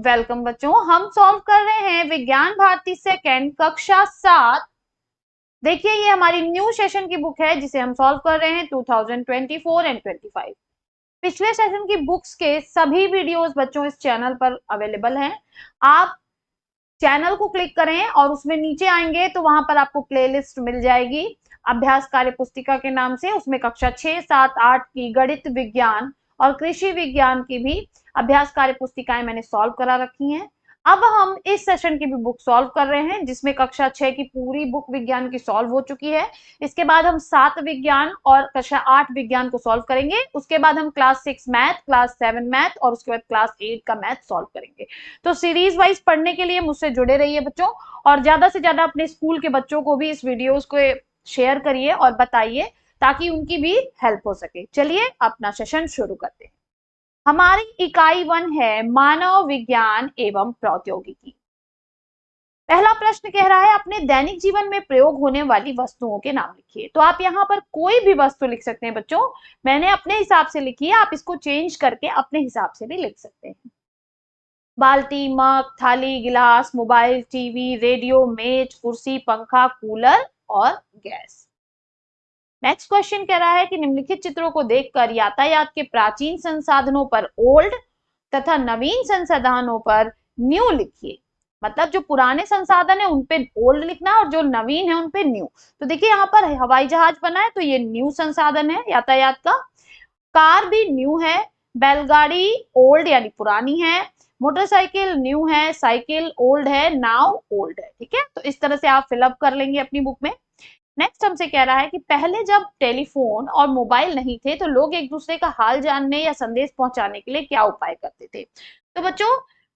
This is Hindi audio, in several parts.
वेलकम बच्चों, हम सॉल्व कर रहे हैं विज्ञान भारती सेकेंड कक्षा 7। देखिए ये हमारी न्यू सेशन की बुक है जिसे हम सॉल्व कर रहे हैं 2024 एंड 25। पिछले सेशन की बुक्स के सभी वीडियोस बच्चों इस चैनल पर अवेलेबल हैं। आप चैनल को क्लिक करें और उसमें नीचे आएंगे तो वहां पर आपको प्लेलिस्ट मिल जाएगी अभ्यास कार्य पुस्तिका के नाम से। उसमें कक्षा 6, 7, 8 की गणित विज्ञान और कृषि विज्ञान की भी अभ्यास कार्य पुस्तिकाएं मैंने सॉल्व करा रखी हैं। अब हम इस सेशन की भी बुक सॉल्व कर रहे हैं जिसमें कक्षा 6 की पूरी बुक विज्ञान की सॉल्व हो चुकी है। इसके बाद हम 7 विज्ञान और कक्षा 8 विज्ञान को सॉल्व करेंगे। उसके बाद हम क्लास 6 मैथ, क्लास 7 मैथ और उसके बाद क्लास 8 का मैथ सॉल्व करेंगे। तो सीरीज वाइज पढ़ने के लिए मुझसे जुड़े रहिए बच्चों, और ज्यादा से ज्यादा अपने स्कूल के बच्चों को भी इस वीडियोस को शेयर करिए और बताइए ताकि उनकी भी हेल्प हो सके। चलिए अपना सेशन शुरू करते हैं। हमारी इकाई 1 है मानव विज्ञान एवं प्रौद्योगिकी। पहला प्रश्न कह रहा है अपने दैनिक जीवन में प्रयोग होने वाली वस्तुओं के नाम लिखिए। तो आप यहाँ पर कोई भी वस्तु लिख सकते हैं बच्चों। मैंने अपने हिसाब से लिखी है, आप इसको चेंज करके अपने हिसाब से भी लिख सकते हैं। बाल्टी, मग, थाली, गिलास, मोबाइल, टीवी, रेडियो, मेज, कुर्सी, पंखा, कूलर और गैस। नेक्स्ट क्वेश्चन कह रहा है कि निम्नलिखित चित्रों को देखकर यातायात के प्राचीन संसाधनों पर ओल्ड तथा नवीन संसाधनों पर न्यू लिखिए। मतलब जो पुराने संसाधन है उन पे ओल्ड लिखना और जो नवीन है उन पे न्यू। तो देखिए यहाँ पर हवाई जहाज बना है तो ये न्यू संसाधन है यातायात का। कार भी न्यू है, बैलगाड़ी ओल्ड यानी पुरानी है, मोटरसाइकिल न्यू है, साइकिल ओल्ड है, नाव ओल्ड है। ठीक है, तो इस तरह से आप फिलअप कर लेंगे अपनी बुक में। नेक्स्ट हमसे कह रहा है कि पहले जब टेलीफोन और मोबाइल नहीं थे तो लोग एक दूसरे का हाल जानने या संदेश पहुंचाने के लिए क्या उपाय करते थे। तो बच्चों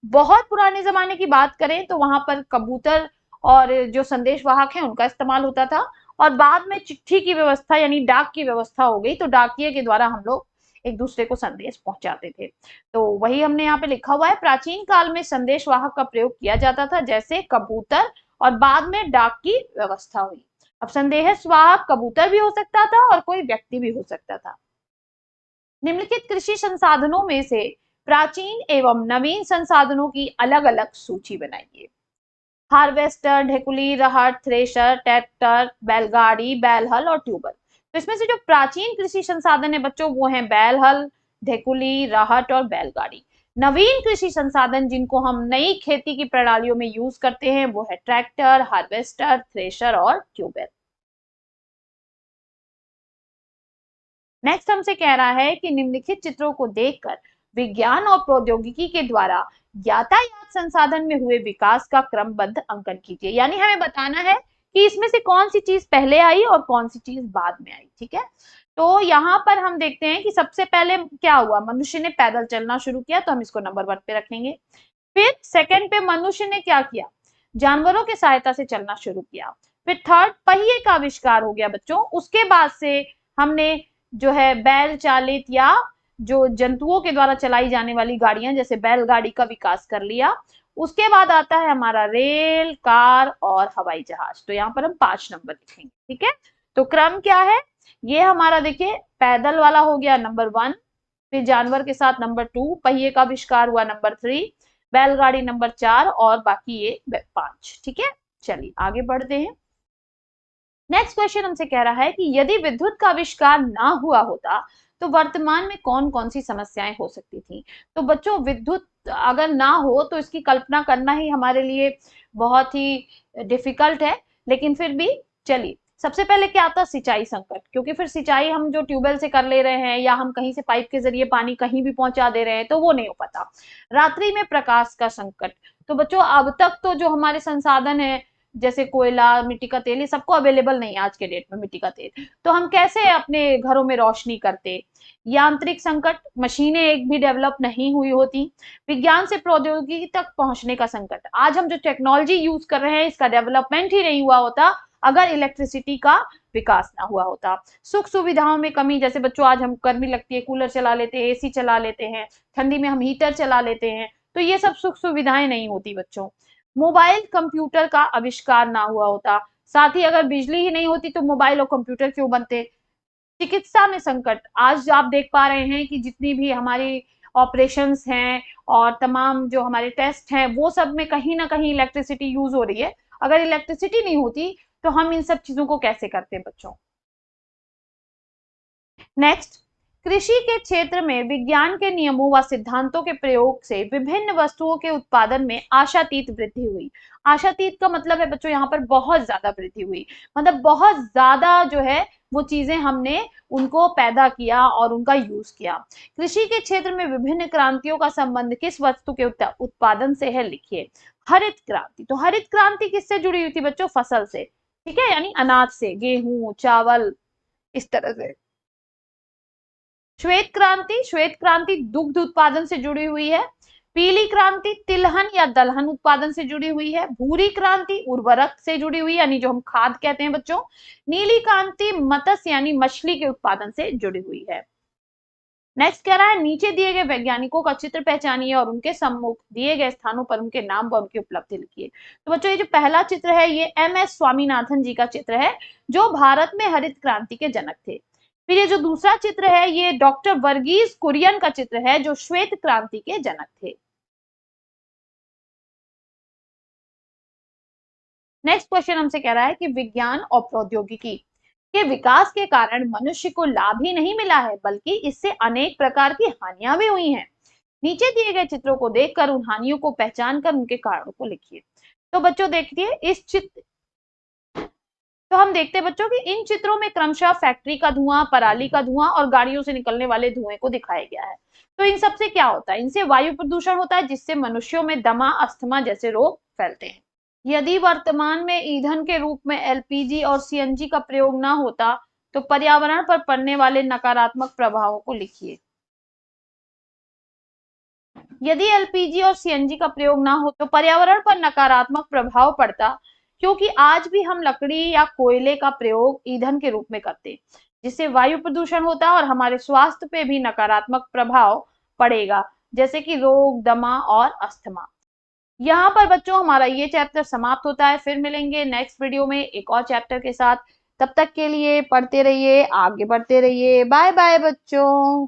बहुत पुराने जमाने की बात करें तो वहां पर कबूतर और जो संदेशवाहक हैं उनका इस्तेमाल होता था, और बाद में चिट्ठी की व्यवस्था यानी डाक की व्यवस्था हो गई तो डाकिये के द्वारा हम लोग एक दूसरे को संदेश पहुंचाते थे। तो वही हमने यहाँ पे लिखा हुआ है, प्राचीन काल में संदेशवाहक का प्रयोग किया जाता था जैसे कबूतर, और बाद में डाक की व्यवस्था हुई। अब संदेशवाहक कबूतर भी हो सकता था और कोई व्यक्ति भी हो सकता था। निम्नलिखित कृषि संसाधनों में से प्राचीन एवं नवीन संसाधनों की अलग अलग सूची बनाइए। हार्वेस्टर, ढेकुली, रहट, थ्रेशर, ट्रैक्टर, बैलगाड़ी, बैलहल और ट्यूबल। तो इसमें से जो प्राचीन कृषि संसाधन है बच्चों वो हैं बैलहल, ढेकुली, रहट और बैलगाड़ी। नवीन कृषि संसाधन जिनको हम नई खेती की प्रणालियों में यूज करते हैं वो है ट्रैक्टर, हार्वेस्टर, थ्रेशर और ट्यूबल। नेक्स्ट हमसे कह रहा है कि निम्नलिखित चित्रों को देखकर विज्ञान और प्रौद्योगिकी के द्वारा यातायात संसाधन में हुए विकास का क्रमबद्ध अंकन कीजिए। यानी हमें बताना है कि इसमें से कौन सी चीज पहले आई और कौन सी चीज बाद में आई। ठीक है, तो यहाँ पर हम देखते हैं कि सबसे पहले क्या हुआ, मनुष्य ने पैदल चलना शुरू किया तो हम इसको नंबर 1 पे रखेंगे। फिर सेकंड पे मनुष्य ने क्या किया, जानवरों की सहायता से चलना शुरू किया। फिर थर्ड पहिए का आविष्कार हो गया बच्चों। उसके बाद से हमने जो है बैल चालित या जो जंतुओं के द्वारा चलाई जाने वाली गाड़ियां जैसे बैलगाड़ी का विकास कर लिया। उसके बाद आता है हमारा रेल, कार और हवाई जहाज। तो यहाँ पर हम 5 नंबर लिखेंगे। ठीक है, तो क्रम क्या है, ये हमारा देखिए पैदल वाला हो गया नंबर 1, फिर जानवर के साथ नंबर 2, पहिए का आविष्कार हुआ नंबर 3, बैलगाड़ी नंबर 4 और बाकी ये 5। ठीक है, चलिए आगे बढ़ते हैं। नेक्स्ट क्वेश्चन हमसे कह रहा है कि यदि विद्युत का आविष्कार ना हुआ होता तो वर्तमान में कौन कौन सी समस्याएं हो सकती थी। तो बच्चों विद्युत अगर ना हो तो इसकी कल्पना करना ही हमारे लिए बहुत ही डिफिकल्ट है, लेकिन फिर भी चलिए सबसे पहले क्या आता है, सिंचाई संकट। क्योंकि फिर सिंचाई हम जो ट्यूबवेल से कर ले रहे हैं या हम कहीं से पाइप के जरिए पानी कहीं भी पहुंचा दे रहे हैं तो वो नहीं हो पाता। रात्रि में प्रकाश का संकट। तो बच्चों अब तक तो जो हमारे संसाधन है जैसे कोयला, मिट्टी का तेल, ये सबको अवेलेबल नहीं है आज के डेट में मिट्टी का तेल, तो हम कैसे अपने घरों में रोशनी करते। यांत्रिक संकट, मशीनें एक भी डेवलप नहीं हुई होती। विज्ञान से प्रौद्योगिकी तक पहुंचने का संकट, आज हम जो टेक्नोलॉजी यूज कर रहे हैं इसका डेवलपमेंट ही नहीं हुआ होता अगर इलेक्ट्रिसिटी का विकास ना हुआ होता। सुख सुविधाओं में कमी, जैसे बच्चों आज हम गर्मी लगती है कूलर चला लेते हैं, एसी चला लेते हैं, ठंडी में हम हीटर चला लेते हैं, तो ये सब सुख सुविधाएं नहीं होती बच्चों। मोबाइल कंप्यूटर का आविष्कार ना हुआ होता, साथ ही अगर बिजली ही नहीं होती तो मोबाइल और कंप्यूटर क्यों बनते। चिकित्सा में संकट, आज आप देख पा रहे हैं कि जितनी भी हमारी ऑपरेशंस हैं और तमाम जो हमारे टेस्ट हैं वो सब में कहीं ना कहीं इलेक्ट्रिसिटी यूज हो रही है। अगर इलेक्ट्रिसिटी नहीं होती तो हम इन सब चीजों को कैसे करते हैं बच्चों। नेक्स्ट, कृषि के क्षेत्र में विज्ञान के नियमों व सिद्धांतों के प्रयोग से विभिन्न वस्तुओं के उत्पादन में आशातीत वृद्धि हुई। आशातीत का मतलब है बच्चों यहाँ पर बहुत ज्यादा वृद्धि हुई, मतलब बहुत ज्यादा जो है वो चीजें हमने उनको पैदा किया और उनका यूज किया। कृषि के क्षेत्र में विभिन्न क्रांतियों का संबंध किस वस्तु के उत्पादन से है, लिखिए। हरित क्रांति, तो हरित क्रांति किससे जुड़ी हुई थी बच्चों, फसल से, ठीक है, यानी अनाज से, गेहूं चावल इस तरह से। श्वेत क्रांति दुग्ध उत्पादन से जुड़ी हुई है। पीली क्रांति तिलहन या दलहन उत्पादन से जुड़ी हुई है। भूरी क्रांति उर्वरक से जुड़ी हुई यानी जो हम खाद कहते हैं बच्चों। नीली क्रांति मत्स्य यानी मछली के उत्पादन से जुड़ी हुई है। नेक्स्ट कह रहा है नीचे दिए गए वैज्ञानिकों का चित्र पहचानिए और उनके सम्मुख दिए गए स्थानों पर उनके नाम व उनकी उपलब्धि लिखिए। तो बच्चों ये जो पहला चित्र है ये MS स्वामीनाथन जी का चित्र है जो भारत में हरित क्रांति के जनक थे। फिर ये जो दूसरा चित्र है ये डॉक्टर वर्गीज कुरियन का चित्र है जो श्वेत क्रांति के जनक थे। नेक्स्ट क्वेश्चन हमसे कह रहा है कि विज्ञान और प्रौद्योगिकी के विकास के कारण मनुष्य को लाभ ही नहीं मिला है बल्कि इससे अनेक प्रकार की हानियां भी हुई हैं। नीचे दिए गए चित्रों को देखकर उन हानियों को पहचान कर उनके कारणों को लिखिए। तो बच्चों देखिए इस चित्र, तो हम देखते हैं बच्चों कि इन चित्रों में क्रमशः फैक्ट्री का धुआं, पराली का धुआं और गाड़ियों से निकलने वाले धुएं को दिखाया गया है। तो इन सबसे क्या होता है, इनसे वायु प्रदूषण होता है जिससे मनुष्यों में दमा, अस्थमा जैसे रोग फैलते हैं। यदि वर्तमान में ईंधन के रूप में LPG और CNG का प्रयोग न होता तो पर्यावरण पर पड़ने वाले नकारात्मक प्रभावों को लिखिए। यदि LPG और CNG का प्रयोग ना हो तो पर्यावरण पर नकारात्मक प्रभाव पड़ता, क्योंकि आज भी हम लकड़ी या कोयले का प्रयोग ईंधन के रूप में करते, जिससे वायु प्रदूषण होता और हमारे स्वास्थ्य पे भी नकारात्मक प्रभाव पड़ेगा, जैसे कि रोग, दमा और अस्थमा। यहाँ पर बच्चों हमारा ये चैप्टर समाप्त होता है। फिर मिलेंगे नेक्स्ट वीडियो में एक और चैप्टर के साथ। तब तक के लिए पढ़ते रहिए, आगे बढ़ते रहिए। बाय बाय बच्चों।